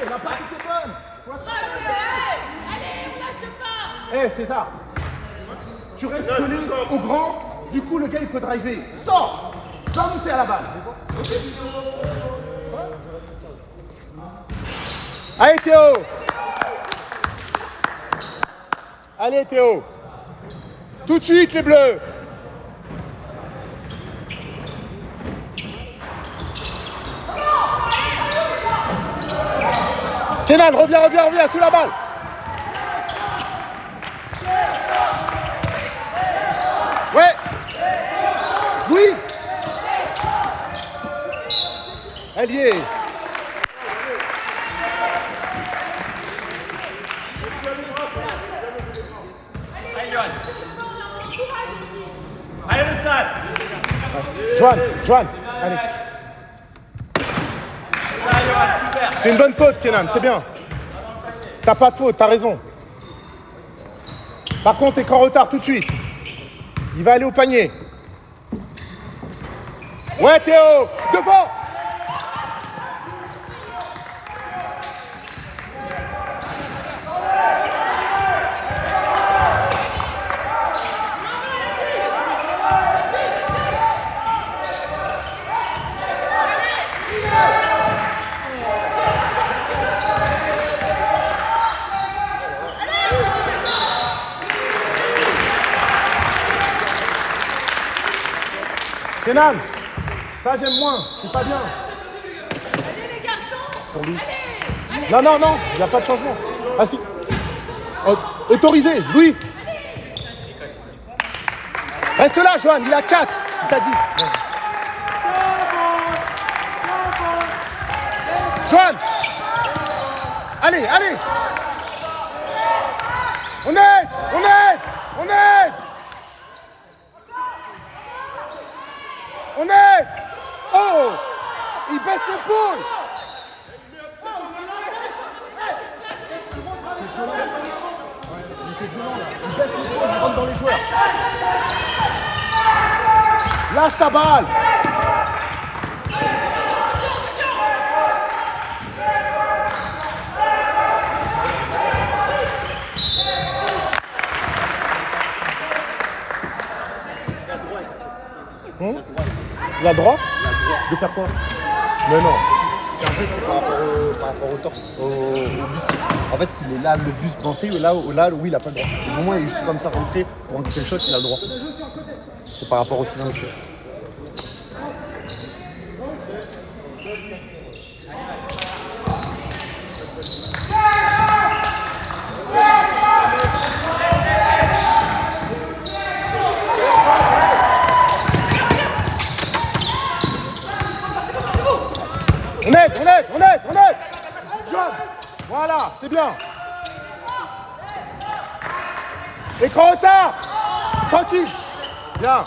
Ouais, c'est ça. Tu restes collé au grand, du coup le gars il peut driver. Sors! Va monter à la balle. Okay. Allez Théo! Allez Théo! Tout de suite les bleus! Kenan, reviens, sous la balle! Ouais! Oui! Allié! Allez, Johan. Allez, le stade. Johan, allez. Ça, Johan, super. C'est une bonne faute, Kenan, c'est bien. T'as pas de faute, t'as raison. Par contre, t'es qu'en retard tout de suite. Il va aller au panier. Ouais, Théo, devant! Kenan, ça j'aime moins, c'est pas bien. Allez les garçons. Pour lui. Allez. Non, il n'y a pas de changement. Ah si. Autorisé, Louis. Reste là, Johan, il a 4, il t'a dit. Johan. Allez. On aide. Oh, il baisse l'épaule. Il rentre dans les joueurs. Lâche ta balle. Il a le droit de faire quoi? Mais non. En fait, c'est par rapport au torse, au buste. En fait, s'il est là, le buste pensé, là, oui, il n'a pas le droit. Et du moins, il est juste comme ça rentré pour encaisser le shot, il a le droit. C'est par rapport au silence. On aide. John. Voilà, c'est bien. Écran retard. Tranquille. Bien.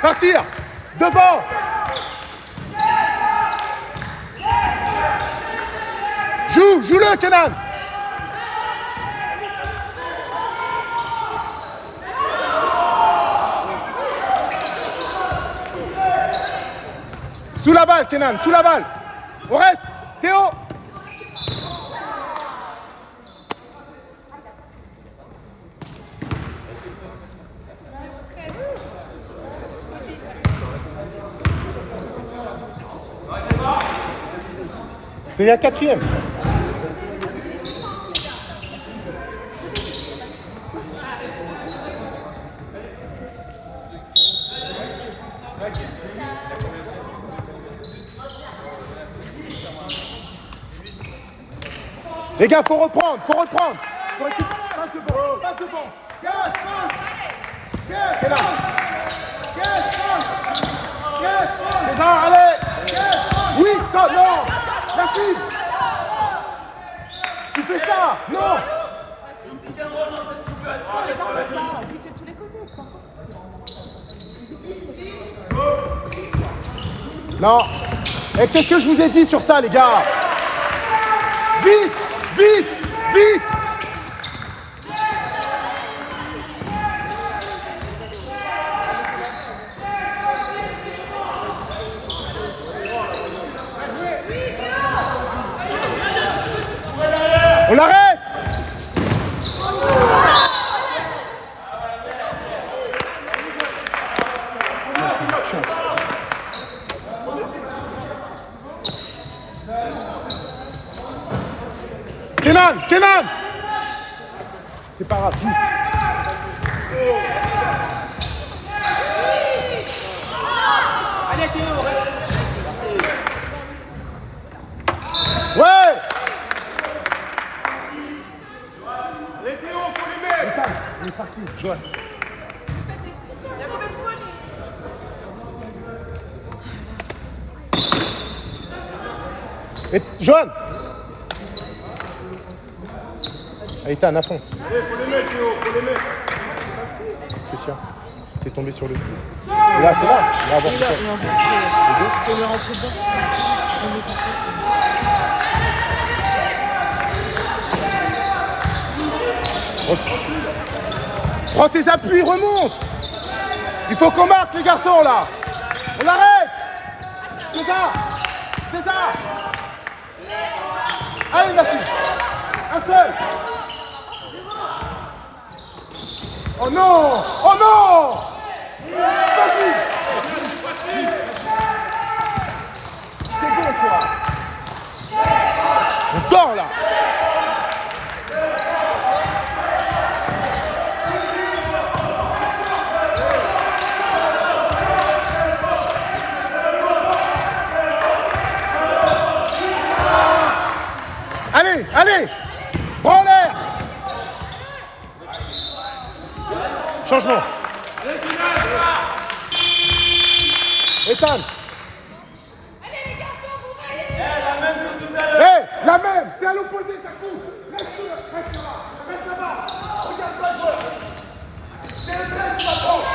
Partir. Devant. Joue-le, Kenan. Sous la balle, Kenan, sous la balle. On reste. Théo. C'est la 4e. Les gars, faut reprendre. Faut récupérer. Passe devant. C'est là. César, allez. Oui, ça, non. La fille. Tu fais ça. Non. Non. Et qu'est-ce que je vous ai dit sur ça, les gars? Vite. On l'arrête. c'est pas grave. Allez Théo, Ouais. Les Théo, faut les mettre. Il est parti, Joël. T'es super fort. Et Joël. Ethan, à fond. Allez, faut les mettre, Théo, faut les mettre. Christian, t'es tombé sur le coup. Et là, c'est là. Il va avoir tout ça. Prends tes appuis, remonte. Il faut qu'on marque les garçons là. On l'arrête. C'est ça. C'est ça. Allez Nassim. Un seul. Oh non. Oh non. Vas-y. C'est bon quoi. On dort là. Allez, allez. Prends l'air. Changement. Ethan. Allez les garçons, vous voyez. La même que tout à l'heure. Hé, la même. C'est à l'opposé, ça court. Reste là. Reste là-bas. Regarde-toi, joueur. C'est le trait qui va prendre.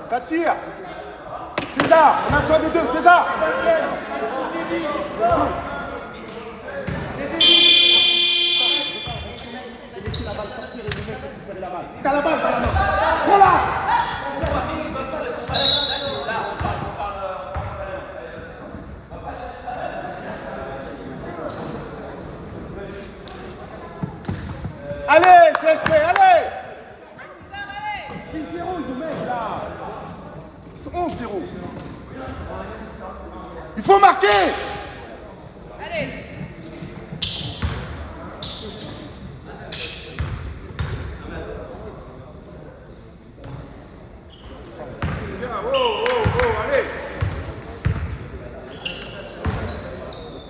Ça tire. César, on a besoin des deux. César. T'as la balle, t'as la main. Voilà. Allez, CSP, allez. 10-0, ils nous mettent là. 11-0. Il faut marquer. Allez. Bien, oh, oh, oh, allez.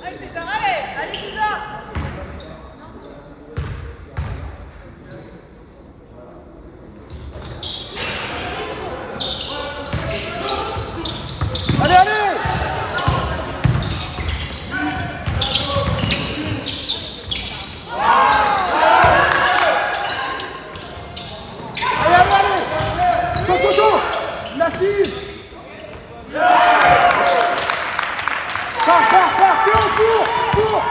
Allez César, allez. Allez César. Allez, allez. Allez, allez, allez. Toto, Nassim. Pars, Théo, cours.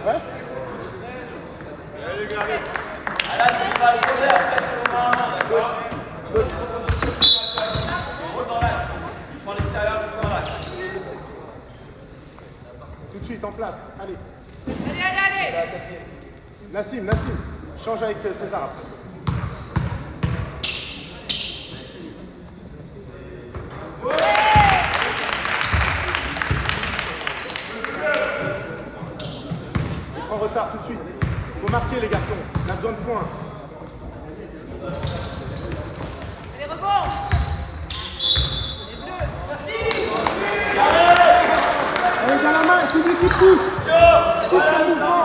Ouais. Allez, les gars, allez. Là, tu vas aller courir, après sur le main. Gauche. Roule dans l'axe. Prends l'extérieur, c'est dans l'axe. Tout de suite en place. Allez. Allez. Nassim. Change avec César après. Il prend retard tout de suite. Il faut marquer les garçons. On a besoin de points. Allez, rebond. Les bleus. Merci. Allez, dans la main, c'est lui qui pousse. Pousse le mouvement.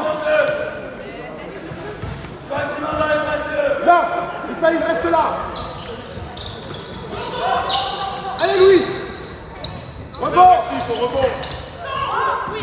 Là, Ismaïl, reste là. Allez, Louis. Rebond. Il faut rebond. Oui.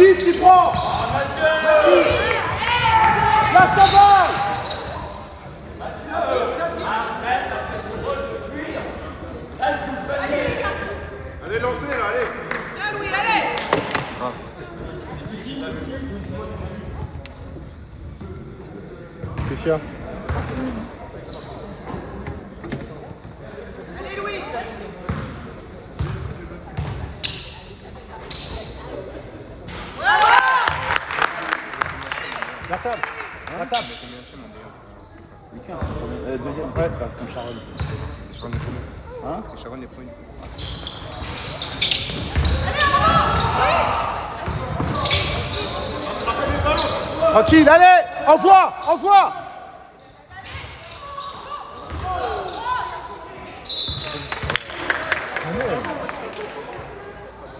vite, tu prends. Lâche ta balle. Allez, lancez là, allez. Viens, Louis, allez. Qu'est-ce qu'il y a? Allez, Louis. La table. La table. Deuxième prête, parce qu'on Charonne. C'est Charonne les premiers. Hein? C'est Charonne les premiers. Tranquille, allez. Envoie, envoie.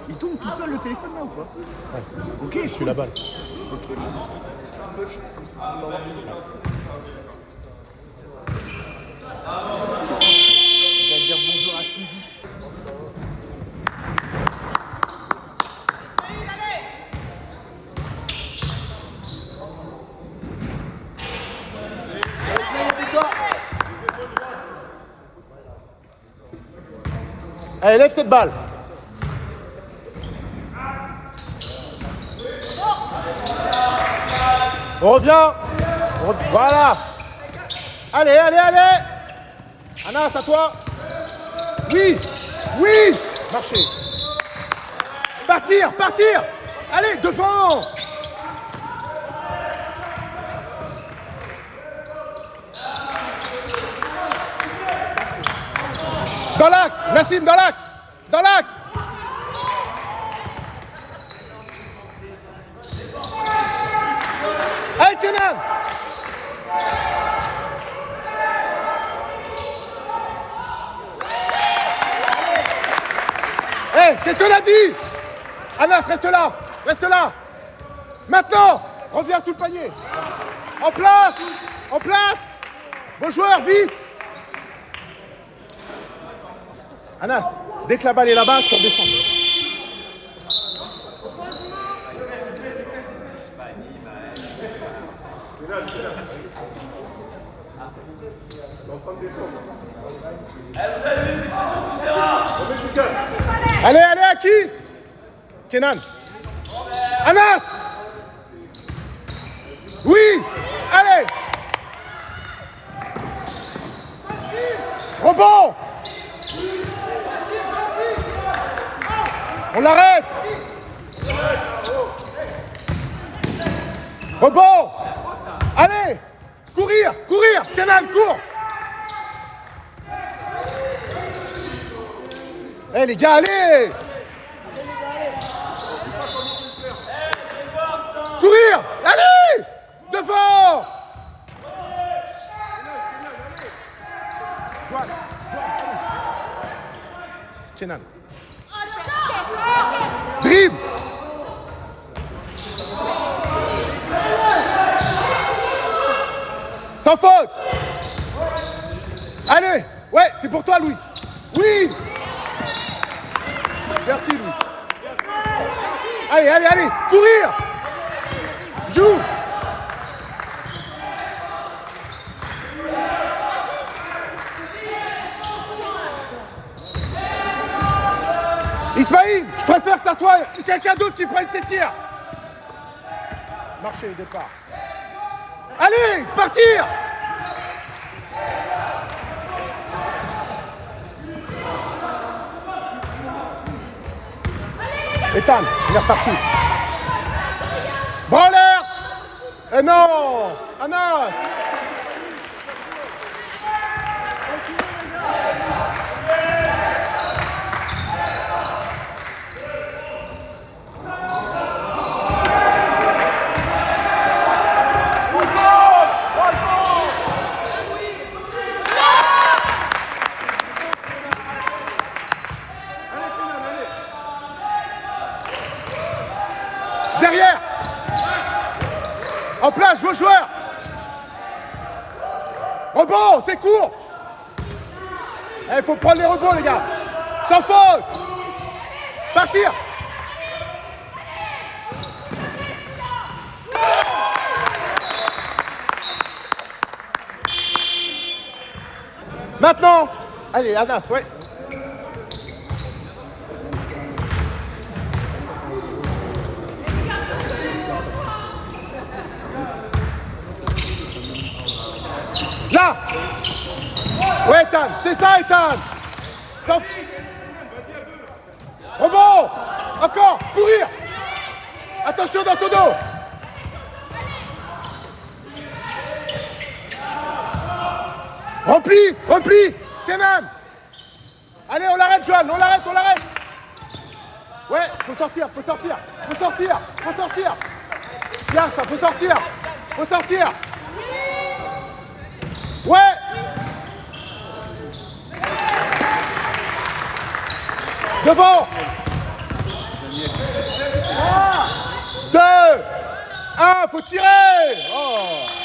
Il tourne tout seul le téléphone là ou quoi? Ok, je suis la balle. Je vais dire bonjour à Sylvie. Ismaïl, allez. Allez, lève cette balle. On revient. Voilà. Allez, allez, allez. Anas, à toi. Oui, oui. Marchez. Partir, partir. Allez, devant. Dans l'axe, Nassim, dans l'axe. Dans l'axe. Allez, Kenan. Hey, qu'est-ce qu'on a dit? Anas, reste là. Reste là. Maintenant, reviens sous le panier. En place. En place. Vos joueurs, vite. Anas, dès que la balle est là-bas, tu redescends. Allez, allez, à qui? Kenan. Anas. Oui. Allez. Rebond. On l'arrête. Rebond. Allez. Courir, courir. Kenan, cours. Eh les gars, allez. Courir. Allez. Devant. Kenan. Dribble. Sans faute. Allez. Ouais, c'est pour toi, Louis. Oui. Merci, Louis. Allez, allez, allez. Courir. Joue. Ismaïl, je préfère que ça soit quelqu'un d'autre qui prenne ses tirs. Marchez au départ. Allez, partir. Ethan, il est reparti. Branleur. Et non, Anas. Derrière. En place, vos joueurs. Rebond, c'est court. Il faut prendre les rebonds, les gars. Sans faute. Partir. Maintenant. Allez, Anas, ouais. Là. Ouais, Ethan. C'est ça, Ethan. Rebond. Encore. Courir. Attention dans ton dos. Repli. Kenan. Allez, on l'arrête, Johan. On l'arrête. Ouais, faut sortir. Bien, ça, faut sortir. Ouais. Devant. 3, 2, 1, faut tirer. Oh.